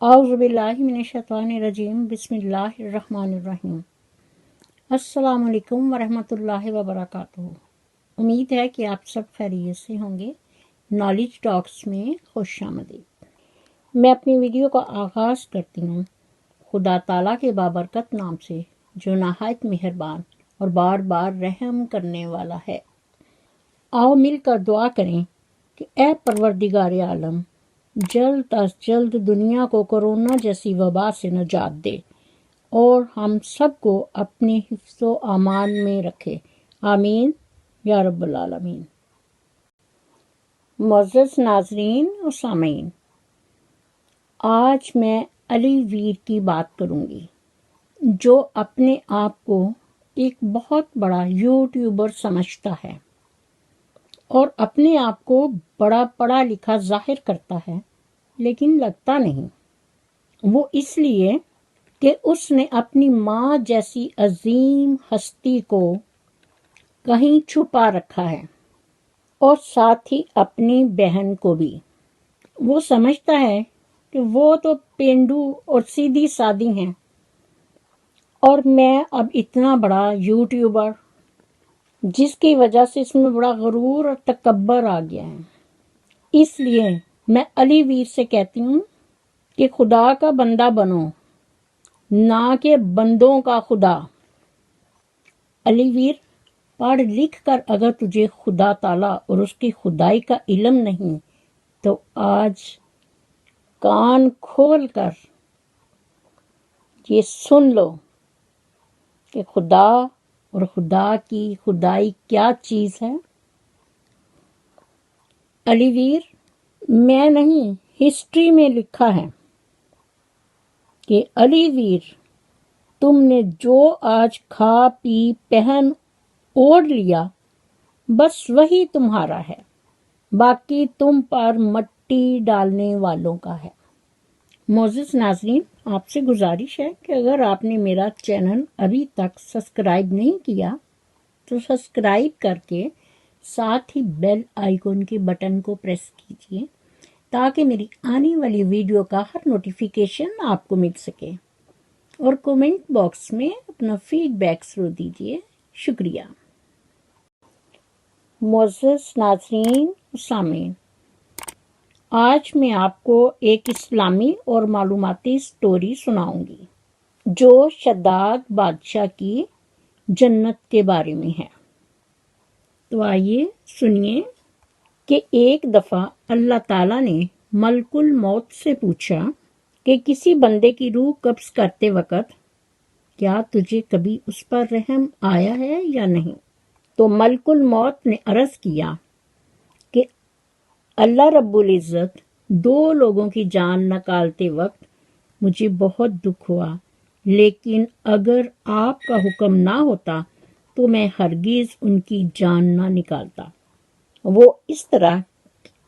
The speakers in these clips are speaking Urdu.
اعوذ باللہ من الشیطان الرجیم بسم اللہ الرحمن الرحیم۔ السلام علیکم ورحمۃ اللہ وبرکاتہ۔ امید ہے کہ آپ سب خیریت سے ہوں گے۔ نالج ٹاکس میں خوش آمدید۔ میں اپنی ویڈیو کا آغاز کرتی ہوں خدا تعالیٰ کے بابرکت نام سے جو نہایت مہربان اور بار بار رحم کرنے والا ہے۔ آؤ مل کر دعا کریں کہ اے پروردگار عالم، جلد از جلد دنیا کو کورونا جیسی وبا سے نجات دے اور ہم سب کو اپنے حفظ و امان میں رکھے، آمین یا رب العالمین۔ معزز ناظرین و سامعین، آج میں علی ویر کی بات کروں گی جو اپنے آپ کو ایک بہت بڑا یوٹیوبر سمجھتا ہے اور اپنے آپ کو بڑا پڑھا لکھا ظاہر کرتا ہے، لیکن لگتا نہیں۔ وہ اس لیے کہ اس نے اپنی ماں جیسی عظیم ہستی کو کہیں چھپا رکھا ہے اور ساتھ ہی اپنی بہن کو بھی۔ وہ سمجھتا ہے کہ وہ تو پینڈو اور سیدھی سادی ہیں اور میں اب اتنا بڑا یوٹیوبر، جس کی وجہ سے اس میں بڑا غرور اور تکبر آ گیا ہے۔ اس لیے میں علی ویر سے کہتی ہوں کہ خدا کا بندہ بنو، نہ کہ بندوں کا خدا۔ علی ویر، پڑھ لکھ کر اگر تجھے خدا تعالیٰ اور اس کی خدائی کا علم نہیں تو آج کان کھول کر یہ سن لو کہ خدا اور خدا کی خدائی کیا چیز ہے۔ علی ویر، میں نہیں، ہسٹری میں لکھا ہے کہ علی ویر، تم نے جو آج کھا پی پہن اوڑھ لیا بس وہی تمہارا ہے، باقی تم پر مٹی ڈالنے والوں کا ہے۔ معزز ناظرین، آپ سے گزارش ہے کہ اگر آپ نے میرا چینل ابھی تک سبسکرائب نہیں کیا تو سبسکرائب کر کے ساتھ ہی بیل آئیکن کے بٹن کو پریس کیجیے تاکہ میری آنے والی ویڈیو کا ہر نوٹیفیکیشن آپ کو مل سکے، اور کومنٹ باکس میں اپنا فیڈ بیک ضرور دیجیے۔ شکریہ۔ معزز ناظرین و سامعین، آج میں آپ کو ایک اسلامی اور معلوماتی سٹوری سناؤں گی جو شداد بادشاہ کی جنت کے بارے میں ہے۔ تو آئیے سنیے کہ ایک دفعہ اللہ تعالیٰ نے ملک الموت سے پوچھا کہ کسی بندے کی روح قبض کرتے وقت کیا تجھے کبھی اس پر رحم آیا ہے یا نہیں؟ تو ملک الموت نے عرض کیا کہ اللہ رب العزت، 2 لوگوں کی جان نکالتے وقت مجھے بہت دکھ ہوا، لیکن اگر آپ کا حکم نہ ہوتا تو میں ہرگز ان کی جان نہ نکالتا۔ وہ اس طرح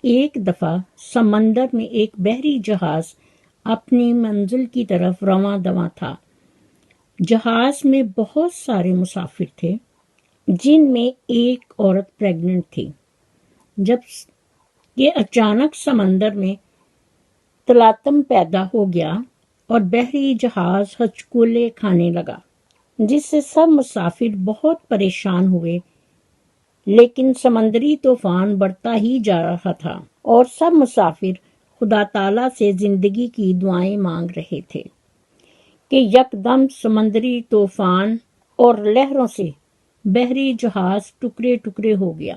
ایک دفعہ سمندر میں ایک بحری جہاز اپنی منزل کی طرف رواں دواں تھا۔ جہاز میں بہت سارے مسافر تھے جن میں ایک عورت پریگننٹ تھی۔ جب کہ اچانک سمندر میں تلاطم پیدا ہو گیا اور بحری جہاز ہچکولے کھانے لگا، جس سے سب مسافر بہت پریشان ہوئے، لیکن سمندری طوفان بڑھتا ہی جا رہا تھا اور سب مسافر خدا تعالیٰ سے زندگی کی دعائیں مانگ رہے تھے کہ یکدم سمندری طوفان اور لہروں سے بحری جہاز ٹکڑے ٹکڑے ہو گیا۔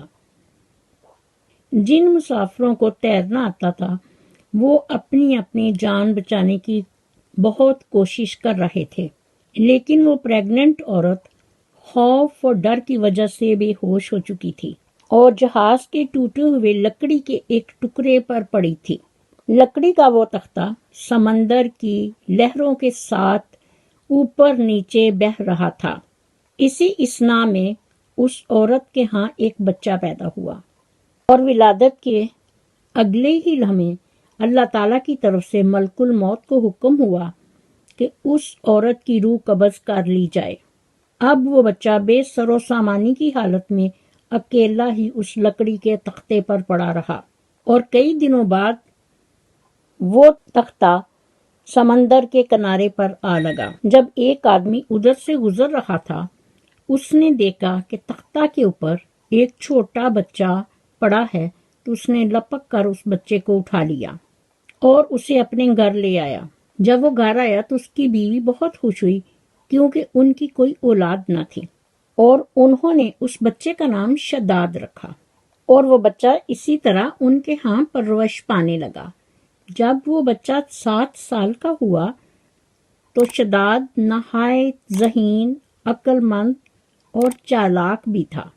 جن مسافروں کو تیرنا آتا تھا وہ اپنی اپنی جان بچانے کی بہت کوشش کر رہے تھے، لیکن وہ پریگننٹ عورت خوف اور ڈر کی وجہ سے بے ہوش ہو چکی تھی اور جہاز کے ٹوٹے ہوئے لکڑی کے ایک ٹکڑے پر پڑی تھی۔ لکڑی کا وہ تختہ سمندر کی لہروں کے ساتھ اوپر نیچے بہہ رہا تھا۔ اسی اثنا میں اس عورت کے ہاں ایک بچہ پیدا ہوا اور ولادت کے اگلے ہی لمحے اللہ تعالیٰ کی طرف سے ملک الموت کو حکم ہوا کہ اس عورت کی روح قبض کر لی جائے۔ اب وہ بچہ بے سر و سامانی کی حالت میں اکیلا ہی اس لکڑی کے تختے پر پڑا رہا اور کئی دنوں بعد وہ تختہ سمندر کے کنارے پر آ لگا۔ جب ایک آدمی ادھر سے گزر رہا تھا، اس نے دیکھا کہ تختہ کے اوپر ایک چھوٹا بچہ پڑا ہے، تو اس نے لپک کر اس بچے کو اٹھا لیا اور اسے اپنے گھر لے آیا۔ جب وہ گھر آیا تو اس کی بیوی بہت خوش ہوئی، کیونکہ ان کی کوئی اولاد نہ تھی، اور انہوں نے اس بچے کا نام شداد رکھا، اور وہ بچہ اسی طرح ان کے ہاں پرورش پانے لگا۔ جب وہ بچہ 7 سال کا ہوا تو شداد نہایت ذہین، عقل مند اور چالاک بھی تھا۔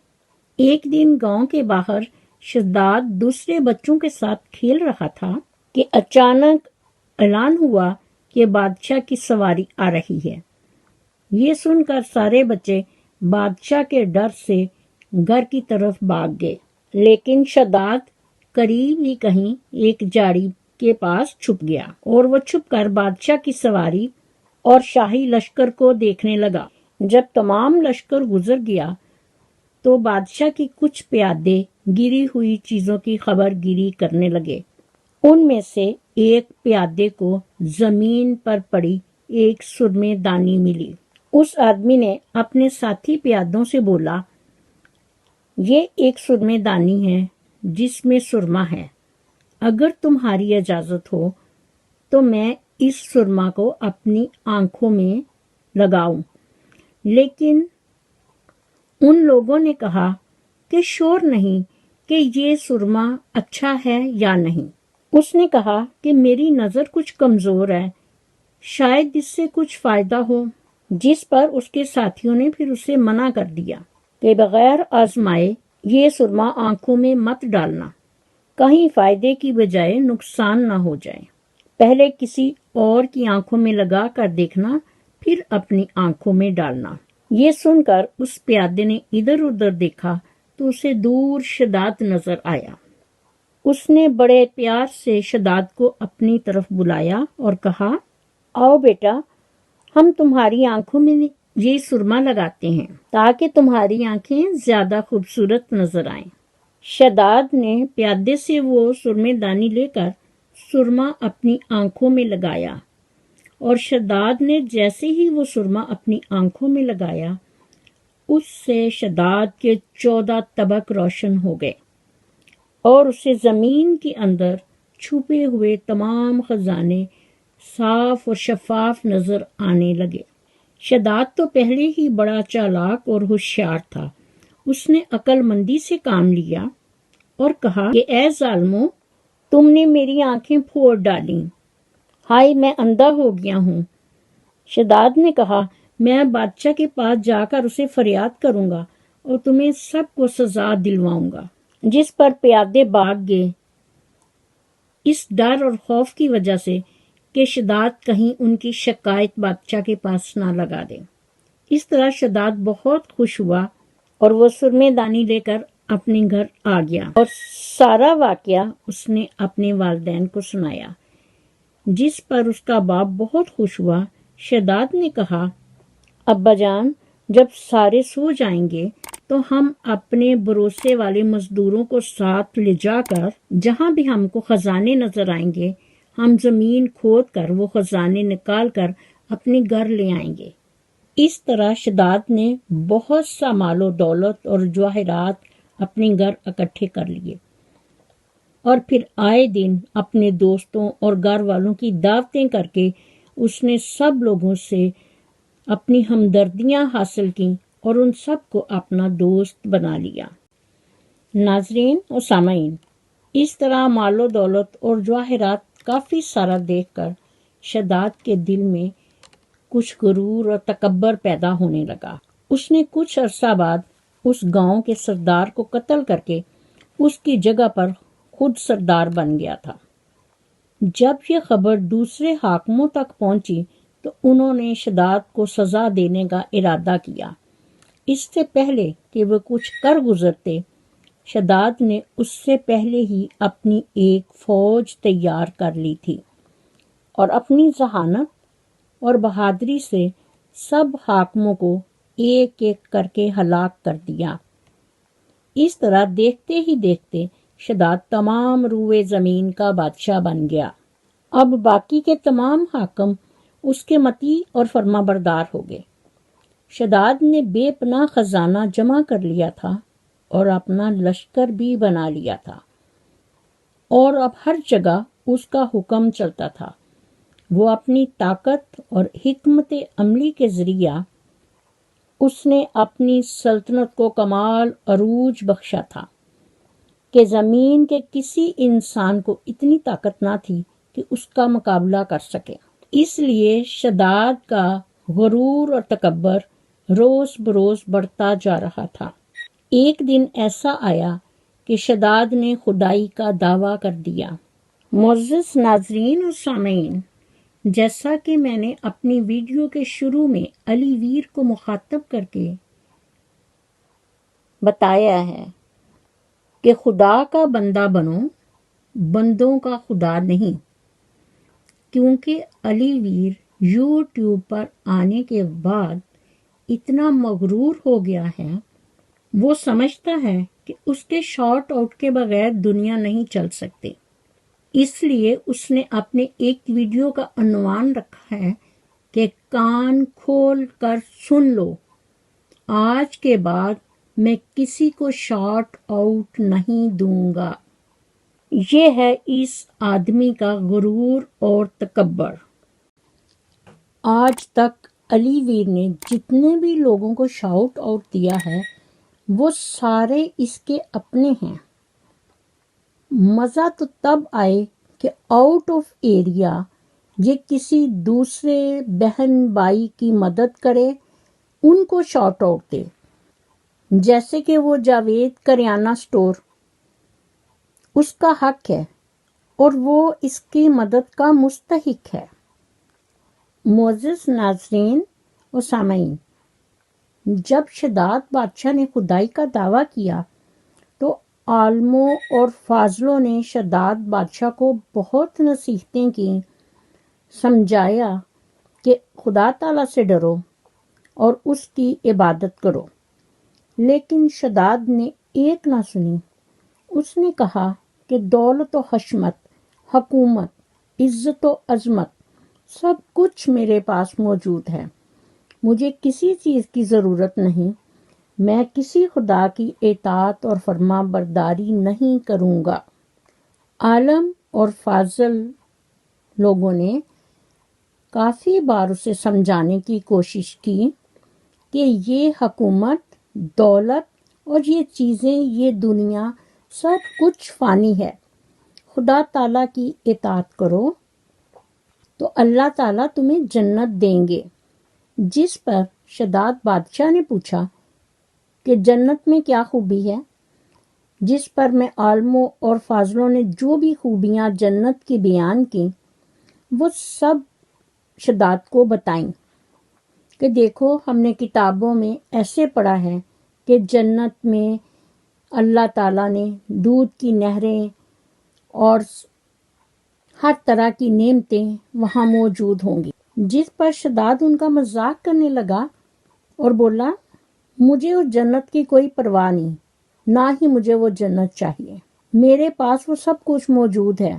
ایک دن گاؤں کے باہر شداد دوسرے بچوں کے ساتھ کھیل رہا تھا کہ اچانک اعلان ہوا کہ بادشاہ کی سواری آ رہی ہے۔ یہ سن کر سارے بچے بادشاہ کے ڈر سے گھر کی طرف بھاگ گئے، لیکن شداد قریب ہی کہیں ایک جھاڑی کے پاس چھپ گیا، اور وہ چھپ کر بادشاہ کی سواری اور شاہی لشکر کو دیکھنے لگا۔ جب تمام لشکر گزر گیا تو بادشاہ کی کچھ پیادے گری ہوئی چیزوں کی خبر گیری کرنے لگے۔ ان میں سے ایک پیادے کو زمین پر پڑی ایک سرمے دانی ملی۔ اس آدمی نے اپنے ساتھی پیادوں سے بولا، یہ ایک سرمے دانی ہے جس میں سرما ہے، اگر تمہاری اجازت ہو تو میں اس سرما کو اپنی آنکھوں میں لگاؤں۔ لیکن ان لوگوں نے کہا کہ شور نہیں کہ یہ سرما اچھا ہے یا نہیں۔ اس نے کہا کہ میری نظر کچھ کمزور ہے، شاید اس سے کچھ فائدہ ہو، جس پر اس کے ساتھیوں نے پھر اسے منع کر دیا کہ بغیر آزمائے یہ سرما آنکھوں میں مت ڈالنا، کہیں فائدے کی بجائے نقصان نہ ہو جائے۔ پہلے کسی اور کی آنکھوں میں لگا کر دیکھنا، پھر اپنی آنکھوں میں ڈالنا۔ یہ سن کر اس پیادے نے ادھر ادھر دیکھا تو اسے دور شداد نظر آیا۔ اس نے بڑے پیار سے شداد کو اپنی طرف بلایا اور کہا، آؤ بیٹا، ہم تمہاری آنکھوں میں یہ سرما لگاتے ہیں تاکہ تمہاری آنکھیں زیادہ خوبصورت نظر آئیں۔ شداد نے پیادے سے وہ سرمے دانی لے کر سرما اپنی آنکھوں میں لگایا، اور شداد نے جیسے ہی وہ سرما اپنی آنکھوں میں لگایا، اس سے شداد کے 14 طبق روشن ہو گئے، اور اسے زمین کے اندر چھپے ہوئے تمام خزانے صاف اور شفاف نظر آنے لگے۔ شداد تو پہلے ہی بڑا چالاک اور ہوشیار تھا۔ اس نے عقل مندی سے کام لیا اور کہا کہ اے ظالمو، تم نے میری آنکھیں پھوڑ ڈالیں، ہائے میں اندھا ہو گیا ہوں۔ شداد نے کہا، میں بادشاہ کے پاس جا کر اسے فریاد کروں گا اور تمہیں سب کو سزا دلواؤں گا۔ جس پر پیادے بھاگ گئے، اس ڈر اور خوف کی وجہ سے کہ شداد کہیں ان کی شکایت بادشاہ کے پاس نہ لگا دے۔ اس طرح شداد بہت خوش ہوا اور وہ سرمے دانی لے کر اپنے گھر آ گیا، اور سارا واقعہ اس نے اپنے والدین کو سنایا، جس پر اس کا باپ بہت خوش ہوا۔ شداد نے کہا، ابا جان، جب سارے سو جائیں گے تو ہم اپنے بھروسے والے مزدوروں کو ساتھ لے جا کر جہاں بھی ہم کو خزانے نظر آئیں گے، ہم زمین کھود کر وہ خزانے نکال کر اپنے گھر لے آئیں گے۔ اس طرح شداد نے بہت سا مال و دولت اور جواہرات اپنے گھر اکٹھے کر لیے، اور پھر آئے دن اپنے دوستوں اور گھر والوں کی دعوتیں کر کے اس نے سب لوگوں سے اپنی ہمدردیاں حاصل کیں اور ان سب کو اپنا دوست بنا لیا۔ ناظرین و سامعین، اس طرح مال و دولت اور جواہرات کافی سارا دیکھ کر شداد کے دل میں کچھ غرور اور تکبر پیدا ہونے لگا۔ اس نے کچھ عرصہ بعد اس گاؤں کے سردار کو قتل کر کے اس کی جگہ پر خود سردار بن گیا تھا۔ جب یہ خبر دوسرے حاکموں تک پہنچی تو انہوں نے شداد کو سزا دینے کا ارادہ کیا۔ اس سے پہلے کہ وہ کچھ کر گزرتے، شداد نے اس سے پہلے ہی اپنی ایک فوج تیار کر لی تھی اور اپنی ذہانت اور بہادری سے سب حاکموں کو ایک ایک کر کے ہلاک کر دیا۔ اس طرح دیکھتے ہی دیکھتے شداد تمام روئے زمین کا بادشاہ بن گیا۔ اب باقی کے تمام حاکم اس کے مطیع اور فرما بردار ہو گئے۔ شداد نے بے پناہ خزانہ جمع کر لیا تھا اور اپنا لشکر بھی بنا لیا تھا، اور اب ہر جگہ اس کا حکم چلتا تھا۔ وہ اپنی طاقت اور حکمت عملی کے ذریعہ اس نے اپنی سلطنت کو کمال عروج بخشا تھا کہ زمین کے کسی انسان کو اتنی طاقت نہ تھی کہ اس کا مقابلہ کر سکے۔ اس لیے شداد کا غرور اور تکبر روز بروز بڑھتا جا رہا تھا۔ ایک دن ایسا آیا کہ شداد نے خدائی کا دعویٰ کر دیا۔ معزز ناظرین اور سامعین، جیسا کہ میں نے اپنی ویڈیو کے شروع میں علی ویر کو مخاطب کر کے بتایا ہے کہ خدا کا بندہ بنو، بندوں کا خدا نہیں، کیونکہ علی ویر یوٹیوب پر آنے کے بعد اتنا مغرور ہو گیا ہے، وہ سمجھتا ہے کہ اس کے شارٹ آؤٹ کے بغیر دنیا نہیں چل سکتی۔ اس لیے اس نے اپنے ایک ویڈیو کا عنوان رکھا ہے کہ کان کھول کر سن لو، آج کے بعد میں کسی کو شارٹ آؤٹ نہیں دوں گا۔ یہ ہے اس آدمی کا غرور اور تکبر۔ آج تک علی ویر نے جتنے بھی لوگوں کو شاؤٹ آؤٹ دیا ہے وہ سارے اس کے اپنے ہیں۔ مزہ تو تب آئے کہ آؤٹ آف ایریا یہ کسی دوسرے بہن بھائی کی مدد کرے، ان کو شاؤٹ آؤٹ دے، جیسے کہ وہ جاوید کریانہ سٹور، اس کا حق ہے اور وہ اس کی مدد کا مستحق ہے۔ معزز ناظرین و سامعین، جب شداد بادشاہ نے خدائی کا دعویٰ کیا تو عالموں اور فاضلوں نے شداد بادشاہ کو بہت نصیحتیں کی، سمجھایا کہ خدا تعالیٰ سے ڈرو اور اس کی عبادت کرو، لیکن شداد نے ایک نہ سنی۔ اس نے کہا کہ دولت و حشمت، حکومت، عزت و عظمت سب کچھ میرے پاس موجود ہے، مجھے کسی چیز کی ضرورت نہیں، میں کسی خدا کی اطاعت اور فرما برداری نہیں کروں گا۔ عالم اور فاضل لوگوں نے کافی بار اسے سمجھانے کی کوشش کی کہ یہ حکومت، دولت اور یہ چیزیں، یہ دنیا سب کچھ فانی ہے، خدا تعالیٰ کی اطاعت کرو تو اللہ تعالیٰ تمہیں جنت دیں گے۔ جس پر شداد بادشاہ نے پوچھا کہ جنت میں کیا خوبی ہے، جس پر میں عالموں اور فاضلوں نے جو بھی خوبیاں جنت کی بیان کی وہ سب شداد کو بتائیں کہ دیکھو ہم نے کتابوں میں ایسے پڑھا ہے کہ جنت میں اللہ تعالیٰ نے دودھ کی نہریں اور ہر طرح کی نعمتیں وہاں موجود ہوں گی۔ جس پر شداد ان کا مذاق کرنے لگا اور بولا، مجھے اس جنت کی کوئی پرواہ نہیں، نہ ہی مجھے وہ جنت چاہیے، میرے پاس وہ سب کچھ موجود ہے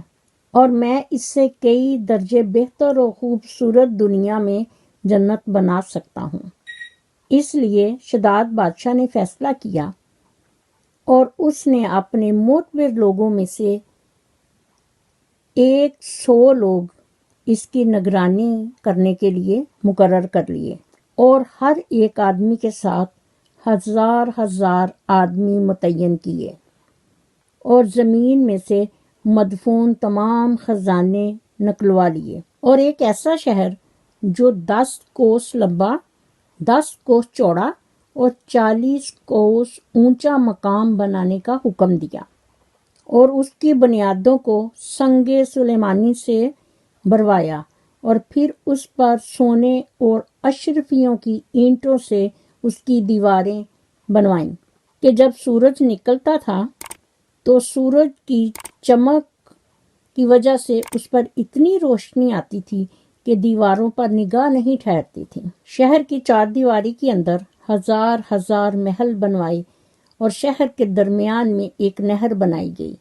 اور میں اس سے کئی درجے بہتر اور خوبصورت دنیا میں جنت بنا سکتا ہوں۔ اس لیے شداد بادشاہ نے فیصلہ کیا اور اس نے اپنے معتبر لوگوں میں سے 100 لوگ اس کی نگرانی کرنے کے لیے مقرر کر لیے، اور ہر ایک آدمی کے ساتھ 1000 آدمی متعین کیے، اور زمین میں سے مدفون تمام خزانے نکلوا لیے، اور ایک ایسا شہر جو 10 کوس لمبا، 10 کوس چوڑا اور 40 کوس اونچا مقام بنانے کا حکم دیا، اور اس کی بنیادوں کو سنگ سلیمانی سے بھروایا، اور پھر اس پر سونے اور اشرفیوں کی اینٹوں سے اس کی دیواریں بنوائیں کہ جب سورج نکلتا تھا تو سورج کی چمک کی وجہ سے اس پر اتنی روشنی آتی تھی کہ دیواروں پر نگاہ نہیں ٹھہرتی تھی۔ شہر کی 4 دیواری کے اندر 1000 محل بنوائے، اور شہر کے درمیان میں ایک نہر بنائی گئی،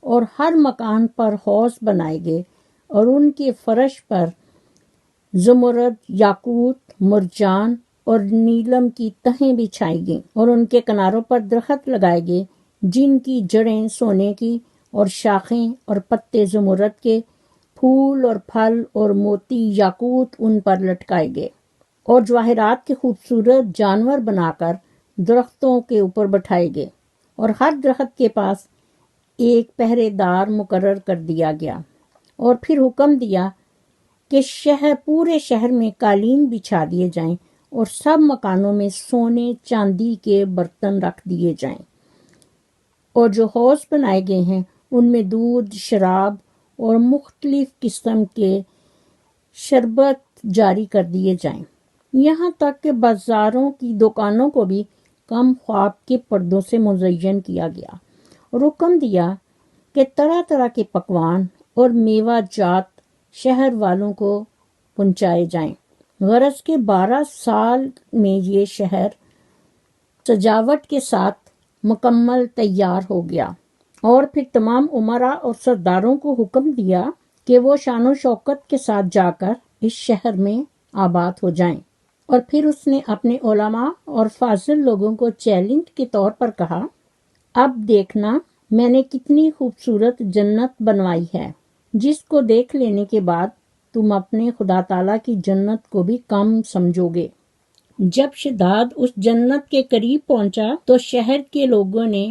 اور ہر مکان پر حوض بنائے گئے، اور ان کے فرش پر زمرد، یاقوت، مرجان اور نیلم کی تہیں بچھائی گئیں، اور ان کے کناروں پر درخت لگائے گئے جن کی جڑیں سونے کی اور شاخیں اور پتے زمرد کے، پھول اور پھل اور موتی یاقوت ان پر لٹکائے گئے، اور جواہرات کے خوبصورت جانور بنا کر درختوں کے اوپر بٹھائے گئے، اور ہر درخت کے پاس ایک پہرے دار مقرر کر دیا گیا۔ اور پھر حکم دیا کہ پورے شہر میں قالین بچھا دیے جائیں اور سب مکانوں میں سونے چاندی کے برتن رکھ دیے جائیں، اور جو حوض بنائے گئے ہیں ان میں دودھ، شراب اور مختلف قسم کے شربت جاری کر دیے جائیں، یہاں تک کہ بازاروں کی دکانوں کو بھی کم خواب کے پردوں سے مزین کیا گیا، اور حکم دیا کہ طرح طرح کے پکوان اور میوہ جات شہر والوں کو پہنچائے جائیں، غرض کے 12 سال میں یہ شہر سجاوٹ کے ساتھ مکمل تیار ہو گیا۔ اور پھر تمام امراء اور سرداروں کو حکم دیا کہ وہ شان و شوکت کے ساتھ جا کر اس شہر میں آباد ہو جائیں۔ اور پھر اس نے اپنے علماء اور فاضل لوگوں کو چیلنج کے طور پر کہا، اب دیکھنا میں نے کتنی خوبصورت جنت بنوائی ہے، جس کو دیکھ لینے کے بعد تم اپنے خدا تعالیٰ کی جنت کو بھی کم سمجھو گے۔ جب شداد اس جنت کے قریب پہنچا تو شہر کے لوگوں نے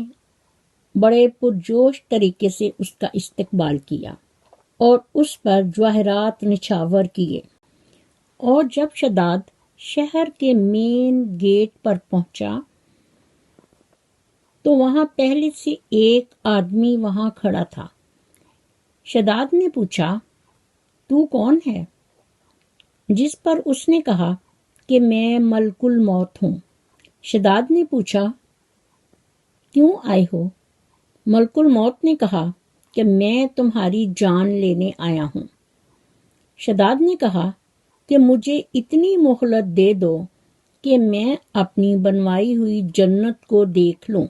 بڑے پرجوش طریقے سے اس کا استقبال کیا اور اس پر جواہرات نچھاور کیے۔ اور جب شداد شہر کے مین گیٹ پر پہنچا تو وہاں پہلے سے ایک آدمی وہاں کھڑا تھا۔ شداد نے پوچھا، تو کون ہے؟ جس پر اس نے کہا کہ میں ملک الموت ہوں۔ شداد نے پوچھا، کیوں آئے ہو؟ ملک الموت نے کہا کہ میں تمہاری جان لینے آیا ہوں۔ شداد نے کہا کہ مجھے اتنی مہلت دے دو کہ میں اپنی بنوائی ہوئی جنت کو دیکھ لوں۔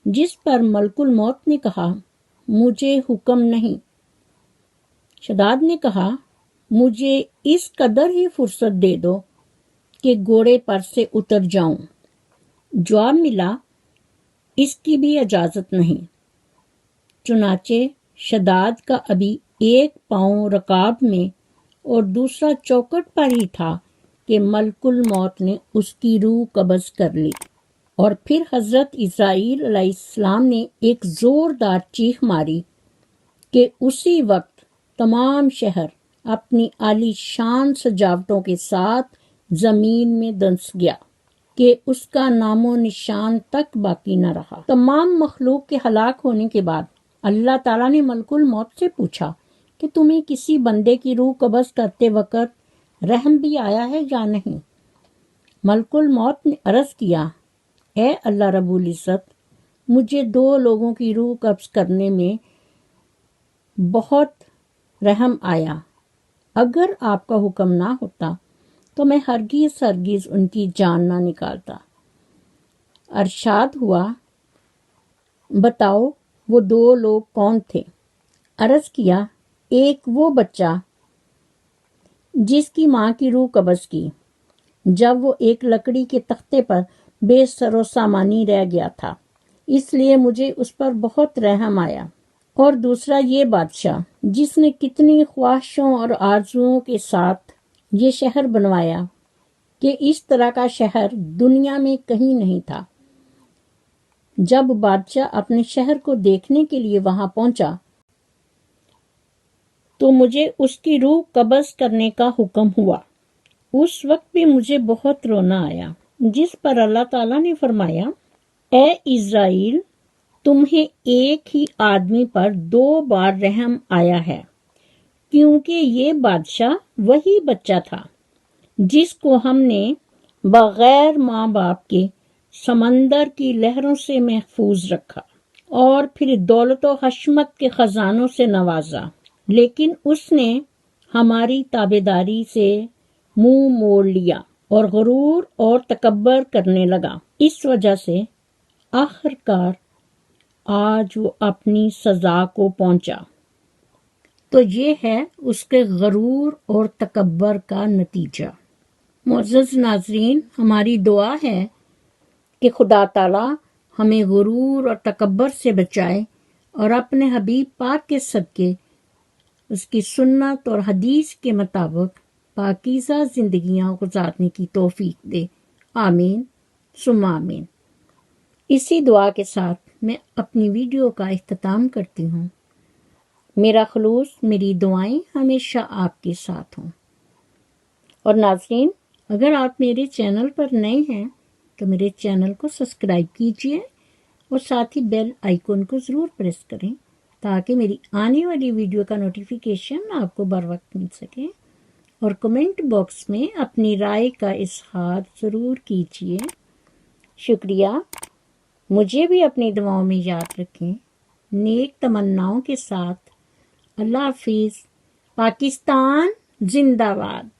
جس پر ملک الموت نے کہا، مجھے حکم نہیں۔ شداد نے کہا، مجھے اس قدر ہی فرصت دے دو کہ گھوڑے پر سے اتر جاؤں۔ جواب ملا، اس کی بھی اجازت نہیں۔ چنانچہ شداد کا ابھی ایک پاؤں رکاب میں اور دوسرا چوکٹ پر ہی تھا کہ ملک الموت نے اس کی روح قبض کر لی۔ اور پھر حضرت اسرائیل علیہ السلام نے ایک زوردار چیخ ماری کہ اسی وقت تمام شہر اپنی عالی شان سجاوٹوں کے ساتھ زمین میں دنس گیا کہ اس کا نام و نشان تک باقی نہ رہا۔ تمام مخلوق کے ہلاک ہونے کے بعد اللہ تعالیٰ نے ملک الموت سے پوچھا کہ تمہیں کسی بندے کی روح قبض کرتے وقت رحم بھی آیا ہے یا نہیں؟ ملک الموت نے عرض کیا، اے اللہ رب العزت، مجھے 2 لوگوں کی روح قبض کرنے میں بہت رحم آیا، اگر آپ کا حکم نہ ہوتا تو میں ہرگز ان کی جان نہ نکالتا۔ ارشاد ہوا، بتاؤ وہ 2 لوگ کون تھے؟ عرض کیا، ایک وہ بچہ جس کی ماں کی روح قبض کی جب وہ ایک لکڑی کے تختے پر بے سر و سامانی رہ گیا تھا، اس لیے مجھے اس پر بہت رحم آیا، اور دوسرا یہ بادشاہ جس نے کتنی خواہشوں اور آرزوؤں کے ساتھ یہ شہر بنوایا کہ اس طرح کا شہر دنیا میں کہیں نہیں تھا۔ جب بادشاہ اپنے شہر کو دیکھنے کے لیے وہاں پہنچا تو مجھے اس کی روح قبض کرنے کا حکم ہوا۔ اس وقت بھی مجھے بہت رونا آیا، جس پر اللہ تعالیٰ نے فرمایا، اے اسرائیل، تمہیں ایک ہی آدمی پر 2 بار رحم آیا ہے، کیونکہ یہ بادشاہ وہی بچہ تھا جس کو ہم نے بغیر ماں باپ کے سمندر کی لہروں سے محفوظ رکھا اور پھر دولت و حشمت کے خزانوں سے نوازا، لیکن اس نے ہماری تابعداری سے منہ موڑ لیا اور غرور اور تکبر کرنے لگا۔ اس وجہ سے آخر کار آج وہ اپنی سزا کو پہنچا۔ تو یہ ہے اس کے غرور اور تکبر کا نتیجہ۔ معزز ناظرین، ہماری دعا ہے کہ خدا تعالی ہمیں غرور اور تکبر سے بچائے اور اپنے حبیب پاک کے صدقے اس کی سنت اور حدیث کے مطابق پاکیزہ زندگیاں گزارنے کی توفیق دے۔ آمین ثم آمین۔ اسی دعا کے ساتھ میں اپنی ویڈیو کا اختتام کرتی ہوں۔ میرا خلوص، میری دعائیں ہمیشہ آپ کے ساتھ ہوں۔ اور ناظرین، اگر آپ میرے چینل پر نئے ہیں تو میرے چینل کو سبسکرائب کیجئے اور ساتھ ہی بیل آئیکن کو ضرور پریس کریں تاکہ میری آنے والی ویڈیو کا نوٹیفیکیشن آپ کو بر وقت مل سکے، اور کمنٹ باکس میں اپنی رائے کا اظہار ضرور کیجئے۔ شکریہ۔ مجھے بھی اپنی دعاؤں میں یاد رکھیں۔ نیک تمناؤں کے ساتھ اللہ حافظ۔ پاکستان زندہ باد۔